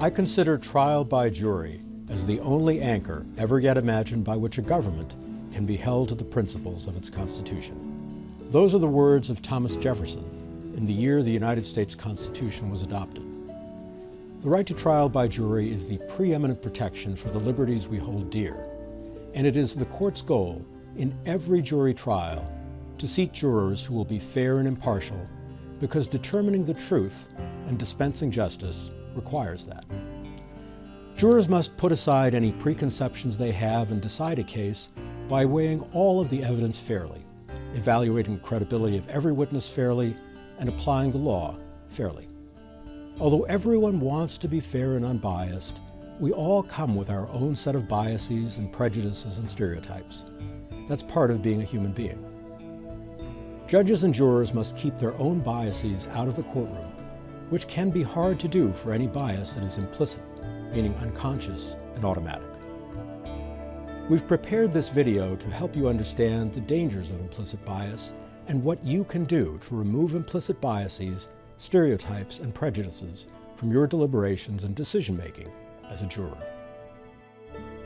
I consider trial by jury as the only anchor ever yet imagined by which a government can be held to the principles of its Constitution. Those are the words of Thomas Jefferson in the year the United States Constitution was adopted. The right to trial by jury is the preeminent protection for the liberties we hold dear, and it is the court's goal in every jury trial to seat jurors who will be fair and impartial, because determining the truth and dispensing justice requires that. Jurors must put aside any preconceptions they have and decide a case by weighing all of the evidence fairly, evaluating the credibility of every witness fairly, and applying the law fairly. Although everyone wants to be fair and unbiased, we all come with our own set of biases and prejudices and stereotypes. That's part of being a human being. Judges and jurors must keep their own biases out of the courtroom, which can be hard to do for any bias that is implicit, meaning unconscious and automatic. We've prepared this video to help you understand the dangers of implicit bias and what you can do to remove implicit biases, stereotypes, and prejudices from your deliberations and decision-making as a juror.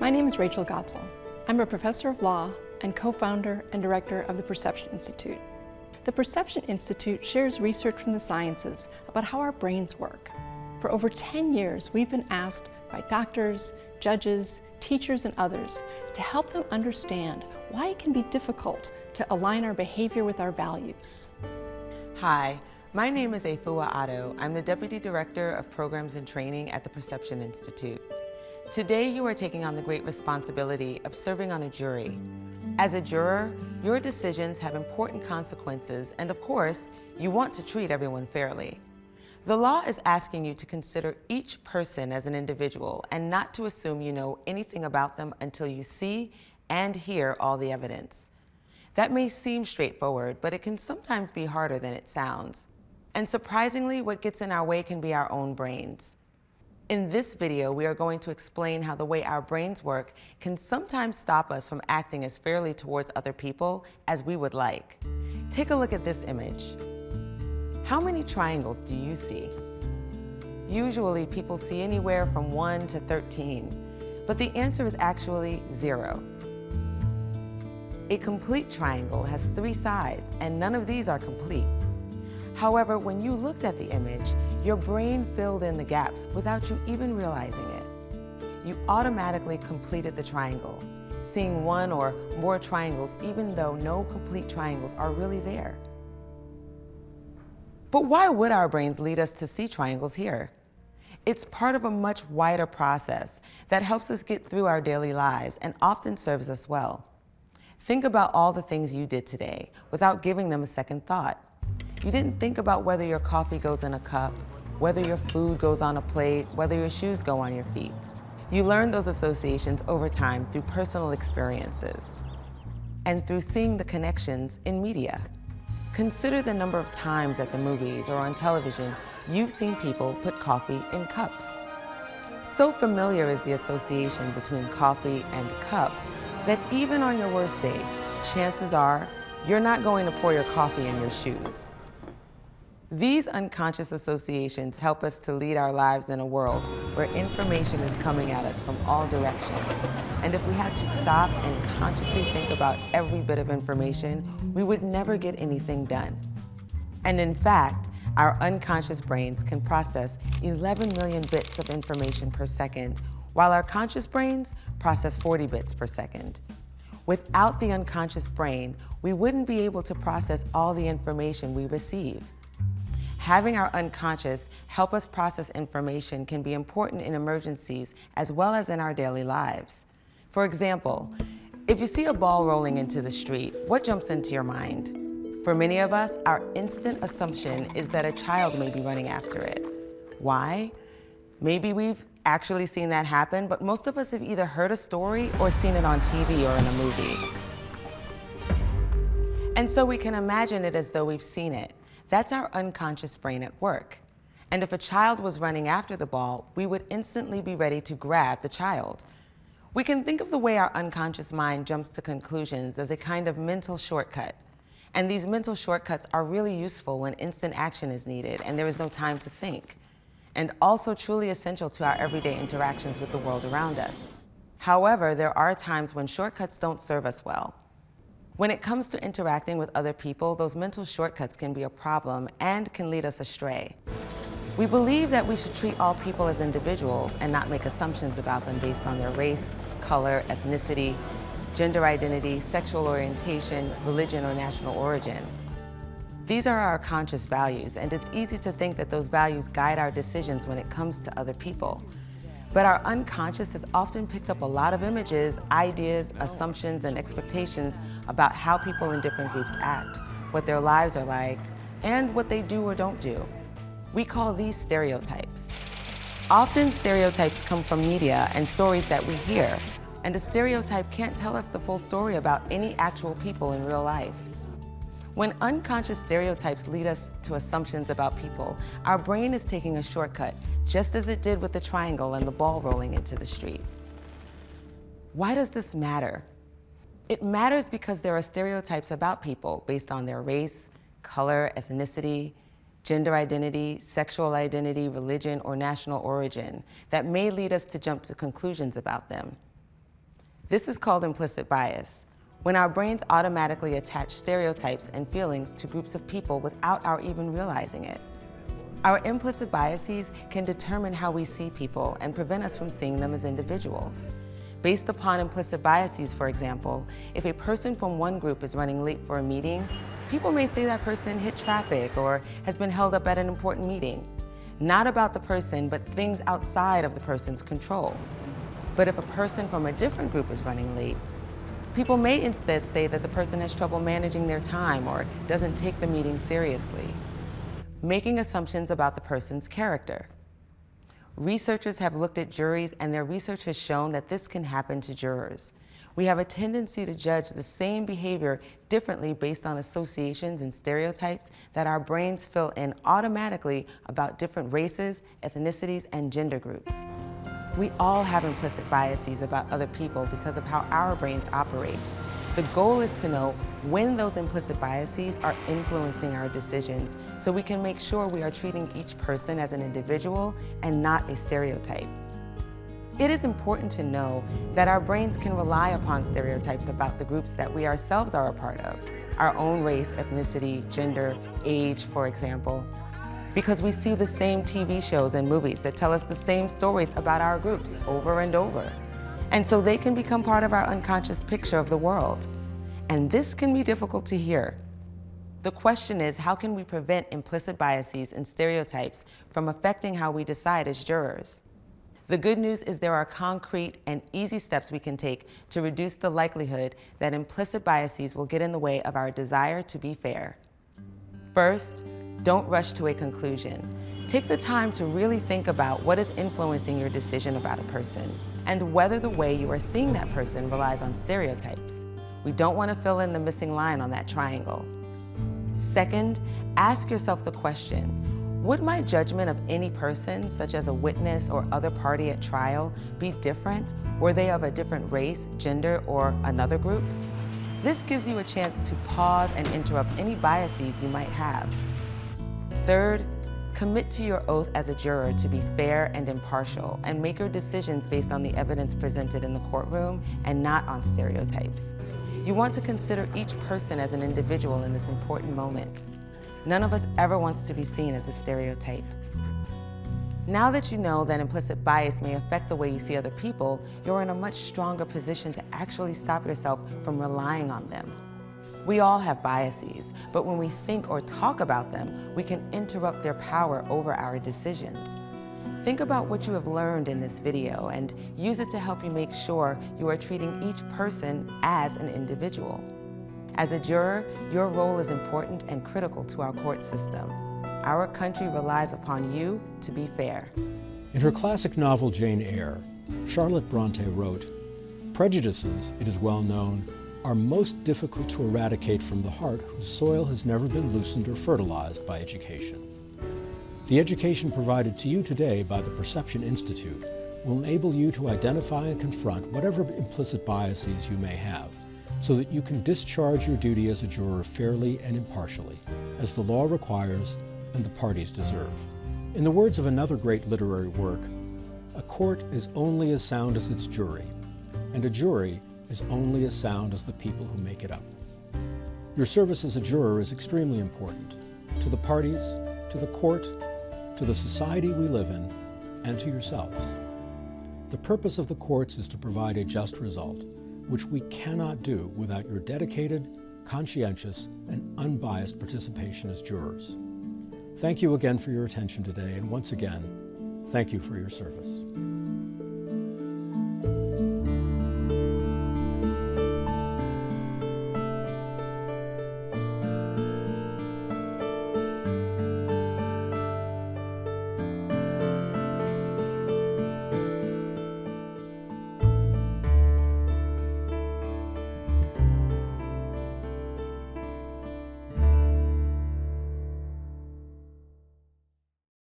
My name is Rachel Gotzel. I'm a professor of law and co-founder and director of the Perception Institute. The Perception Institute shares research from the sciences about how our brains work. For over 10 years, we've been asked by doctors, judges, teachers, and others to help them understand why it can be difficult to align our behavior with our values. Hi, my name is Efua Addo. I'm the Deputy Director of Programs and Training at the Perception Institute. Today, you are taking on the great responsibility of serving on a jury. As a juror, your decisions have important consequences, and of course, you want to treat everyone fairly. The law is asking you to consider each person as an individual and not to assume you know anything about them until you see and hear all the evidence. That may seem straightforward, but it can sometimes be harder than it sounds. And surprisingly, what gets in our way can be our own brains. In this video, we are going to explain how the way our brains work can sometimes stop us from acting as fairly towards other people as we would like. Take a look at this image. How many triangles do you see? Usually, people see anywhere from 1 to 13, but the answer is actually 0. A complete triangle has 3 sides, and none of these are complete. However, when you looked at the image, your brain filled in the gaps without you even realizing it. You automatically completed the triangle, seeing 1 or more triangles even though no complete triangles are really there. But why would our brains lead us to see triangles here? It's part of a much wider process that helps us get through our daily lives and often serves us well. Think about all the things you did today without giving them a second thought. You didn't think about whether your coffee goes in a cup, whether your food goes on a plate, whether your shoes go on your feet. You learn those associations over time through personal experiences and through seeing the connections in media. Consider the number of times at the movies or on television you've seen people put coffee in cups. So familiar is the association between coffee and cup that even on your worst day, chances are you're not going to pour your coffee in your shoes. These unconscious associations help us to lead our lives in a world where information is coming at us from all directions. And if we had to stop and consciously think about every bit of information, we would never get anything done. And in fact, our unconscious brains can process 11 million bits of information per second, while our conscious brains process 40 bits per second. Without the unconscious brain, we wouldn't be able to process all the information we receive. Having our unconscious help us process information can be important in emergencies as well as in our daily lives. For example, if you see a ball rolling into the street, what jumps into your mind? For many of us, our instant assumption is that a child may be running after it. Why? Maybe we've actually seen that happen, but most of us have either heard a story or seen it on TV or in a movie. And so we can imagine it as though we've seen it. That's our unconscious brain at work. And if a child was running after the ball, we would instantly be ready to grab the child. We can think of the way our unconscious mind jumps to conclusions as a kind of mental shortcut. And these mental shortcuts are really useful when instant action is needed and there is no time to think. and also truly essential to our everyday interactions with the world around us. However, there are times when shortcuts don't serve us well. When it comes to interacting with other people, those mental shortcuts can be a problem and can lead us astray. We believe that we should treat all people as individuals and not make assumptions about them based on their race, color, ethnicity, gender identity, sexual orientation, religion, or national origin. These are our conscious values, and it's easy to think that those values guide our decisions when it comes to other people. But our unconscious has often picked up a lot of images, ideas, assumptions, and expectations about how people in different groups act, what their lives are like, and what they do or don't do. We call these stereotypes. Often stereotypes come from media and stories that we hear, and a stereotype can't tell us the full story about any actual people in real life. When unconscious stereotypes lead us to assumptions about people, our brain is taking a shortcut, just as it did with the triangle and the ball rolling into the street. Why does this matter? It matters because there are stereotypes about people based on their race, color, ethnicity, gender identity, sexual identity, religion, or national origin that may lead us to jump to conclusions about them. This is called implicit bias, when our brains automatically attach stereotypes and feelings to groups of people without our even realizing it. Our implicit biases can determine how we see people and prevent us from seeing them as individuals. Based upon implicit biases, for example, if a person from one group is running late for a meeting, people may say that person hit traffic or has been held up at an important meeting. Not about the person, but things outside of the person's control. But if a person from a different group is running late, people may instead say that the person has trouble managing their time or doesn't take the meeting seriously, making assumptions about the person's character. Researchers have looked at juries, and their research has shown that this can happen to jurors. We have a tendency to judge the same behavior differently based on associations and stereotypes that our brains fill in automatically about different races, ethnicities, and gender groups. We all have implicit biases about other people because of how our brains operate. The goal is to know when those implicit biases are influencing our decisions so we can make sure we are treating each person as an individual and not a stereotype. It is important to know that our brains can rely upon stereotypes about the groups that we ourselves are a part of, our own race, ethnicity, gender, age, for example, because we see the same TV shows and movies that tell us the same stories about our groups over and over. And so they can become part of our unconscious picture of the world. And this can be difficult to hear. The question is, how can we prevent implicit biases and stereotypes from affecting how we decide as jurors? The good news is there are concrete and easy steps we can take to reduce the likelihood that implicit biases will get in the way of our desire to be fair. First, don't rush to a conclusion. Take the time to really think about what is influencing your decision about a person and whether the way you are seeing that person relies on stereotypes. We don't want to fill in the missing line on that triangle. Second, ask yourself the question, would my judgment of any person, such as a witness or other party at trial, be different were they of a different race, gender, or another group? This gives you a chance to pause and interrupt any biases you might have. Third, commit to your oath as a juror to be fair and impartial and make your decisions based on the evidence presented in the courtroom and not on stereotypes. You want to consider each person as an individual in this important moment. None of us ever wants to be seen as a stereotype. Now that you know that implicit bias may affect the way you see other people, you're in a much stronger position to actually stop yourself from relying on them. We all have biases, but when we think or talk about them, we can interrupt their power over our decisions. Think about what you have learned in this video and use it to help you make sure you are treating each person as an individual. As a juror, your role is important and critical to our court system. Our country relies upon you to be fair. In her classic novel Jane Eyre, Charlotte Bronte wrote, "Prejudices, it is well known, are most difficult to eradicate from the heart whose soil has never been loosened or fertilized by education." The education provided to you today by the Perception Institute will enable you to identify and confront whatever implicit biases you may have, so that you can discharge your duty as a juror fairly and impartially, as the law requires and the parties deserve. In the words of another great literary work, a court is only as sound as its jury, and a jury is only as sound as the people who make it up. Your service as a juror is extremely important to the parties, to the court, to the society we live in, and to yourselves. The purpose of the courts is to provide a just result, which we cannot do without your dedicated, conscientious, and unbiased participation as jurors. Thank you again for your attention today, and once again, thank you for your service.